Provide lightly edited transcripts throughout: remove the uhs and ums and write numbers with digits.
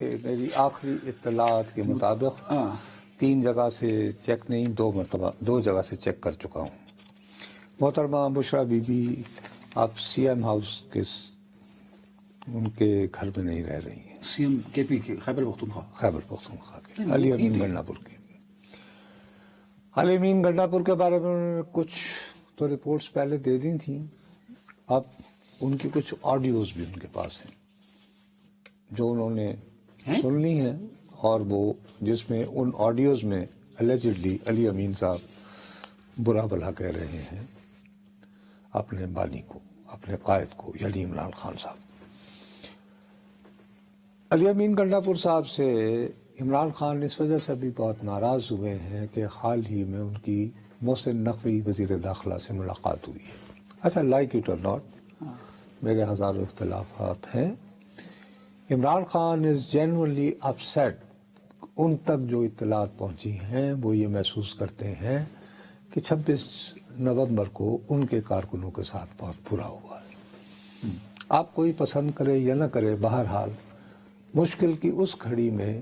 میری آخری اطلاعات کے مطابق 3 جگہ سے چیک نہیں 2 جگہ سے چیک کر چکا ہوں۔ محترمہ بشرا بی بی آپ سی ایم ہاؤس کے ان کے گھر میں نہیں رہ رہی ہیں، سی ایم کے پی کے خیبر پختونخوا کے علی امین گنڈا پور کے۔ علی امین گنڈا پور کے بارے میں انہوں نے کچھ تو رپورٹس پہلے دے دی تھیں، اب ان کی کچھ آڈیوز بھی ان کے پاس ہیں جو انہوں نے سن لی ہیں، اور وہ جس میں ان آڈیوز میں اللیجڈلی علی امین صاحب برا بھلا کہہ رہے ہیں اپنے بانی کو، اپنے قائد کو، یعنی عمران خان صاحب۔ علی امین گنڈا پور صاحب سے عمران خان اس وجہ سے بھی بہت ناراض ہوئے ہیں کہ حال ہی میں ان کی محسن نقوی وزیر داخلہ سے ملاقات ہوئی ہے۔ اچھا، لائک اٹ اور ناٹ، میرے ہزاروں اختلافات ہیں، عمران خان از جینوئنلی اپسیٹ۔ ان تک جو اطلاعات پہنچی ہیں وہ یہ محسوس کرتے ہیں کہ 26 نومبر کو ان کے کارکنوں کے ساتھ بہت برا ہوا ہے۔ آپ کوئی پسند کرے یا نہ کرے، بہرحال مشکل کی اس گھڑی میں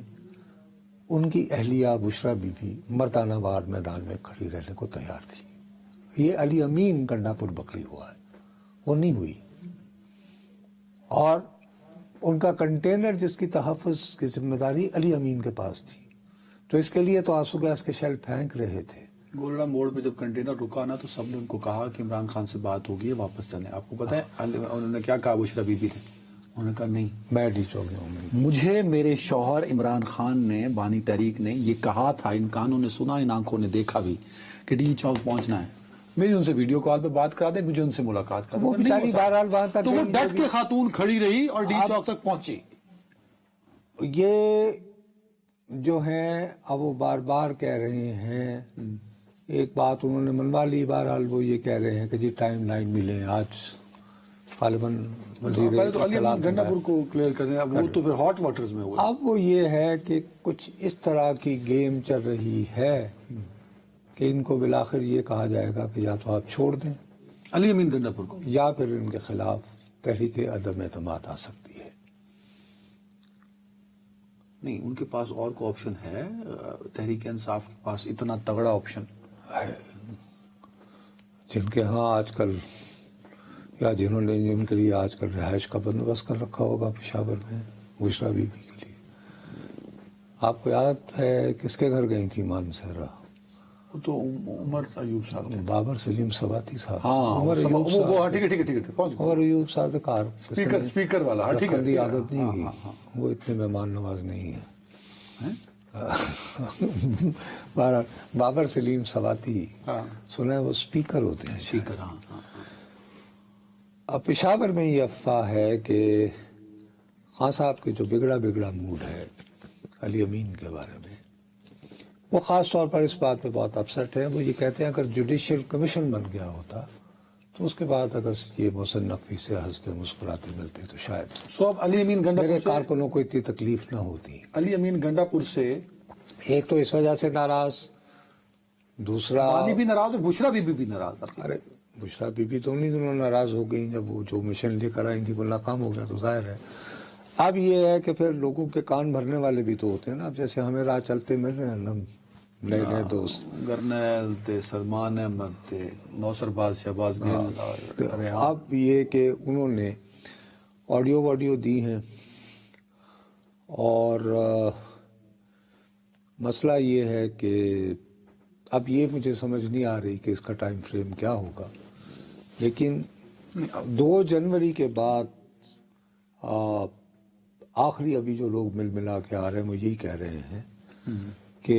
ان کی اہلیہ بشرا بی بی مردانہ وار میدان میں کھڑی رہنے کو تیار تھی۔ یہ علی امین گنڈا پور بکری ہوا ہے، وہ نہیں ہوئی، اور ان کا کنٹینر جس کی تحفظ کی ذمہ داری علی امین کے پاس تھی، تو اس کے لیے تو آنسو گیس کے شیل پھینک رہے تھے۔ گولڈا موڑ پہ جب کنٹینر رکا نا تو سب نے ان کو کہا کہ عمران خان سے بات ہوگی واپس چلیں۔ آپ کو پتہ ہے انہوں نے کیا کہا بشرا بی بی نے؟ انہوں نے کہا نہیں، میں ڈی چوک گیا ہوں۔ مجھے میرے شوہر عمران خان نے، بانی تحریک نے یہ کہا تھا، ان کانوں نے سنا، ان آنکھوں نے دیکھا بھی کہ ڈی چوک پہنچنا ہے، میری ان سے ویڈیو کال پہ بات کرا دیں، مجھے ان سے ملاقات کرا دیں۔ وہ بیچاری بہرحال وہاں تک تو وہ ڈٹ کے خاتون کھڑی رہی اور ڈی چوک تک پہنچی۔ یہ جو ہیں اب وہ بار بار کہہ رہے ہیں، ایک بات انہوں نے منوا لی، بہرحال وہ یہ کہہ رہے ہیں کہ جی ٹائم لائن ملے، آج غالباً وزیر پہلے تو علی اطلاعات امین گنڈا پور کو کلیئر کرنے، اب وہ تو پھر ہاٹ واٹرز میں ہوا۔ اب وہ یہ ہے کہ کچھ اس طرح کی گیم چل رہی ہے کہ ان کو بالآخر یہ کہا جائے گا کہ یا تو آپ چھوڑ دیں علی امین گنڈا پور کو، یا پھر ان کے خلاف تحریک عدم اعتماد آ سکتی ہے۔ نہیں، ان کے پاس اور کوئی آپشن ہے؟ تحریک انصاف کے پاس اتنا تگڑا آپشن ہے جن کے ہاں آج کل، یا جنہوں نے جن کے لیے آج کل رہائش کا بندوبست کر رکھا ہوگا پشاور میں بشرا بی بی کے لیے۔ آپ کو یاد ہے کس کے گھر گئی تھی مان صحرا؟ وہ تو عمر ایوب صاحب تھے۔ بابر سلیم سواتی صاحب۔ ہاں، عمر ایوب وہ صاحب، ٹھیک ہے پہنچ گئے۔ عمر ایوب صاحب کے کار اسپیکر والا، ٹھیک ہے، رکھنے عادت نہیں کی، وہ اتنے مہمان نواز نہیں ہیں۔ بابر سلیم سواتی سنا ہے وہ اسپیکر ہوتے ہیں۔ اسپیکر، ہاں۔ اب پشاور میں یہ افواہ ہے کہ خان صاحب کے جو بگڑا موڈ ہے علی امین کے بارے میں، وہ خاص طور پر اس بات پہ بہت اپسٹ ہے۔ وہ یہ کہتے ہیں اگر جوڈیشل کمیشن بن گیا ہوتا تو اس کے بعد اگر یہ محسن نقوی سے ہنستے مسکراتے ملتے تو شاید سو اب علی امین گنڈا میرے پور سے، کارکنوں کو اتنی تکلیف نہ ہوتی۔ علی امین گنڈا پور سے ایک تو اس وجہ سے ناراض، دوسرا بانی بھی ناراض اور بشرا بی بی بھی ناراض۔ ارے بشرا بی بی تو انہیں دنوں ناراض ہو گئی جب وہ جو مشن لے کر آئی تھی وہ ناکام ہو گیا، تو ظاہر ہے اب یہ ہے کہ پھر لوگوں کے کان بھرنے والے بھی تو ہوتے ہیں نا۔ اب جیسے ہمیں راہ چلتے مل رہے ہیں نئے دوست، گرنیل تھے، سلمان احمد تھے، نوسر باز، شہباز گل۔ اب یہ کہ انہوں نے آڈیو دی ہیں، اور مسئلہ یہ ہے کہ اب یہ مجھے سمجھ نہیں آ رہی کہ اس کا ٹائم فریم کیا ہوگا، لیکن 2 جنوری کے بعد آخری ابھی جو لوگ مل ملا کے آ رہے ہیں وہ یہی کہہ رہے ہیں کہ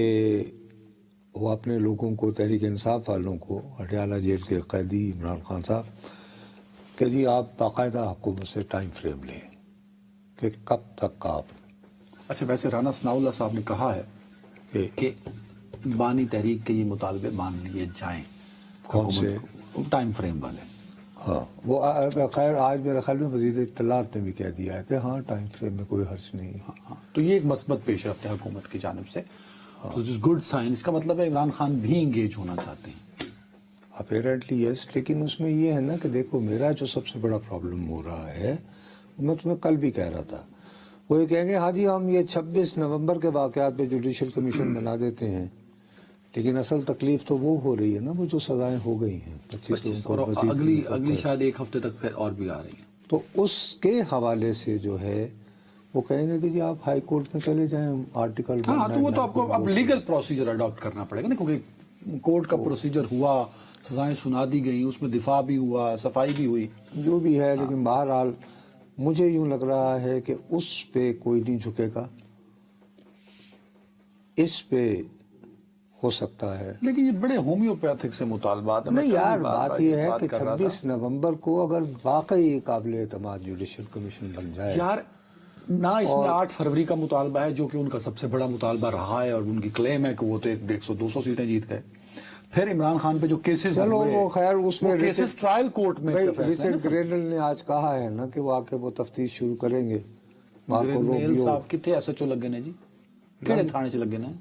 وہ اپنے لوگوں کو، تحریک انصاف والوں کو، اٹیالہ جیل کے قیدی عمران خان صاحب، کہ جی آپ باقاعدہ حکومت سے ٹائم فریم لیں کہ کب تک آپ۔ اچھا، ویسے رانا ثناء اللہ صاحب نے کہا ہے کہ بانی تحریک کے یہ مطالبے مان لیے جائیں، کون سے ٹائم فریم والے؟ ہاں، وہ خیر آج میرے خیال میں وزیر اطلاعات نے بھی کہہ دیا ہے کہ ہاں ٹائم فریم میں کوئی حرج نہیں ہے۔ ہاں، تو یہ ایک مثبت پیش رفت ہے حکومت کی جانب سے، گڈ سائن۔ اس کا مطلب ہے عمران خان بھی انگیج ہونا چاہتے ہیں۔ اپیرنٹلی یس، لیکن اس میں یہ ہے نا کہ دیکھو میرا جو سب سے بڑا پرابلم ہو رہا ہے، میں تمہیں کل بھی کہہ رہا تھا، وہ یہ کہیں گے ہاں جی ہم یہ 26 نومبر کے واقعات پہ جوڈیشل کمیشن بنا دیتے ہیں، لیکن اصل تکلیف تو وہ ہو رہی ہے نا، وہ جو سزائیں ہو گئی ہیں 25 اور اگلی شاید ایک ہفتے تک پھر اور بھی آ رہی ہے. تو اس کے حوالے سے جو ہے وہ کہیں گے کہ جی آپ ہائی کورٹ میں چلے جائیں، آرٹیکل ہاں تو وہ تو آپ کو اب لیگل پروسیجر اڈاپٹ کرنا پڑے گا نا، کیونکہ کورٹ کا پروسیجر ہوا، سزائیں سنا دی گئیں، اس میں دفاع بھی ہوا، صفائی بھی ہوئی، جو بھی ہے. لیکن بہرحال مجھے یوں لگ رہا ہے کہ اس پہ کوئی نہیں جھکے گا، اس پہ ہو سکتا ہے. لیکن یہ بڑے ہومیوپیتھک سے مطالبات ہیں. نہیں یار، بات یہ ہے کہ 26 نومبر کو اگر واقعی قابل اعتماد جوڈیشل کمیشن بن جائے یار نہ اس میں 8 فروری کا مطالبہ ہے جو کہ ان کا سب سے بڑا مطالبہ رہا ہے، اور ان کی کلیم ہے کہ وہ تو 100-200 سیٹیں جیت گئے. پھر عمران خان پہ جو کیسز چلو وہ خیر اس میں کیسز ٹرائل کورٹ میں رچرڈ گرینل نے آج کہا ہے نا کہ وہ آ کے وہ تفتیش شروع کریں گے. گرینل صاحب کتنے ایس ایچ او لگے نے جی، کہڑے تھانے چ لگے نے؟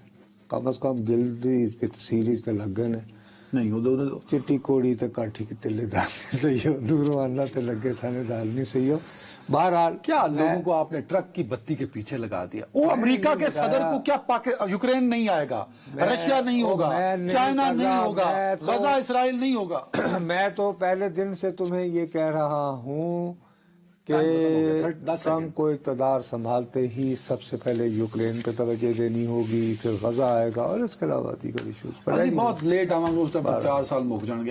کم از کم گلدی تحصیلی تے لگے نے. نہیں ادھر چٹی کوڑی تے کاٹھی کی تلے دار نہیں صحیح ہو، دوروں اللہ تے لگے تھانے دار نہیں صحیح ہو. بہرحال کیا لوگوں کو آپ نے ٹرک کی بتی کے پیچھے لگا دیا. وہ امریکہ کے صدر کو کیا یوکرین نہیں آئے گا، رشیا نہیں ہوگا، چائنا نہیں ہوگا، غزہ اسرائیل نہیں ہوگا. میں تو پہلے دن سے تمہیں یہ کہہ رہا ہوں کہ ٹرمپ کو اقتدار سنبھالتے ہی سب سے پہلے یوکرین پہ توجہ دینی ہوگی، پھر غزہ آئے گا، اور اس کے علاوہ دیگر ایشوز پر بہت لیٹ آواں گے، اس ٹائم 4 سال مک جان گے.